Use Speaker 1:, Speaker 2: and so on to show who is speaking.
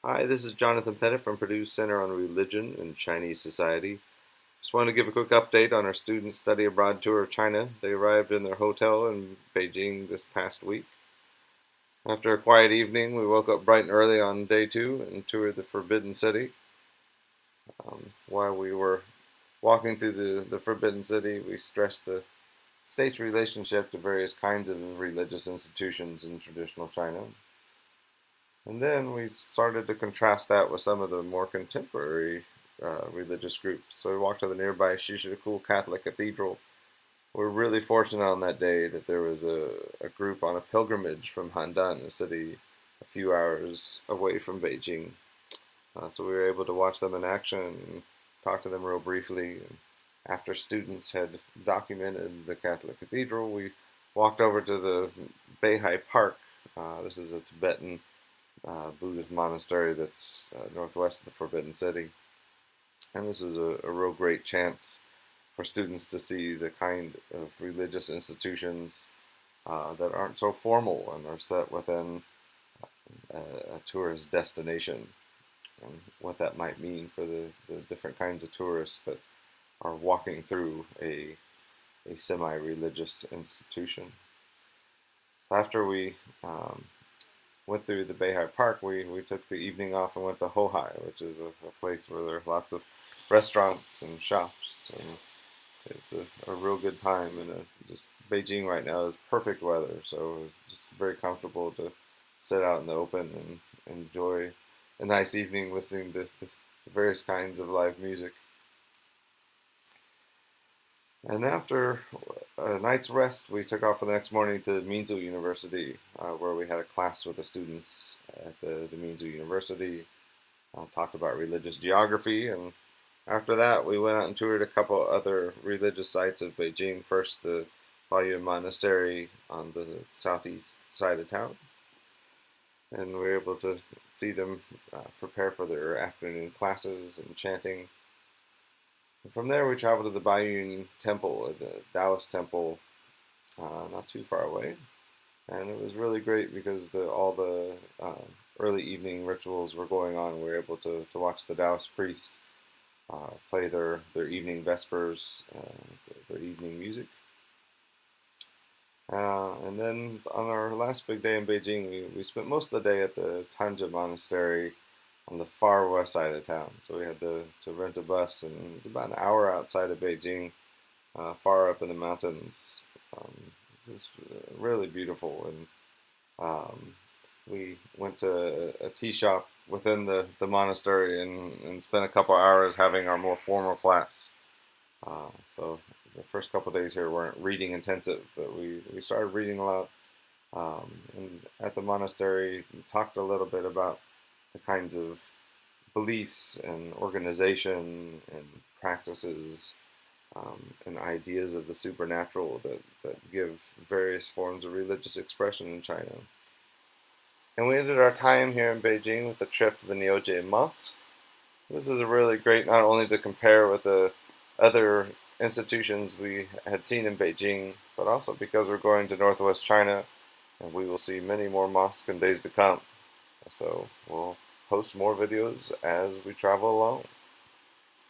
Speaker 1: Hi, this is Jonathan Pettit from Purdue's Center on Religion and Chinese Society. Just wanted to give a quick update on our student study abroad tour of China. They arrived in their hotel in Beijing this past week. After a quiet evening, we woke up bright and early on day two and toured the Forbidden City. While we were walking through the Forbidden City, we stressed the state's relationship to various kinds of religious institutions in traditional China. And then we started to contrast that with some of the more contemporary religious groups. So we walked to the nearby Shishiku Catholic Cathedral. We were really fortunate on that day that there was a group on a pilgrimage from Handan, a city a few hours away from Beijing. So we were able to watch them in action and talk to them real briefly. And after students had documented the Catholic Cathedral, we walked over to the Beihai Park. This is a Tibetan Buddhist monastery that's northwest of the Forbidden City. And this is a real great chance for students to see the kind of religious institutions that aren't so formal and are set within a tourist destination, and what that might mean for the different kinds of tourists that are walking through a semi-religious institution. So after we went through the Beihai Park, we took the evening off and went to Hohai, which is a place where there are lots of restaurants and shops, and it's a real good time. And just Beijing right now is perfect weather, so it's just very comfortable to sit out in the open and enjoy a nice evening listening to various kinds of live music. And after a night's rest, we took off for the next morning to Minzu University, where we had a class with the students at the Minzu University, talked about religious geography, and after that, we went out and toured a couple other religious sites of Beijing. First, the Baoyuan Monastery on the southeast side of town, and we were able to see them prepare for their afternoon classes and chanting. From there, we traveled to the Baoyuan Temple, the Taoist temple, not too far away, and it was really great because all the early evening rituals were going on. We were able to watch the Taoist priests play their evening vespers, their evening music. And then on our last big day in Beijing, we spent most of the day at the Tanja Monastery on the far west side of town. So we had to rent a bus, and it's about an hour outside of Beijing, far up in the mountains. It's just really beautiful. And we went to a tea shop within the monastery and spent a couple hours having our more formal class. So the first couple days here weren't reading intensive, but we started reading a lot. And at the monastery, we talked a little bit about the kinds of beliefs and organization and practices and ideas of the supernatural that give various forms of religious expression in China. And we ended our time here in Beijing with a trip to the Niujie Mosque. This is a really great, not only to compare with the other institutions we had seen in Beijing, but also because we're going to northwest China and we will see many more mosques in days to come. So we'll post more videos as we travel along.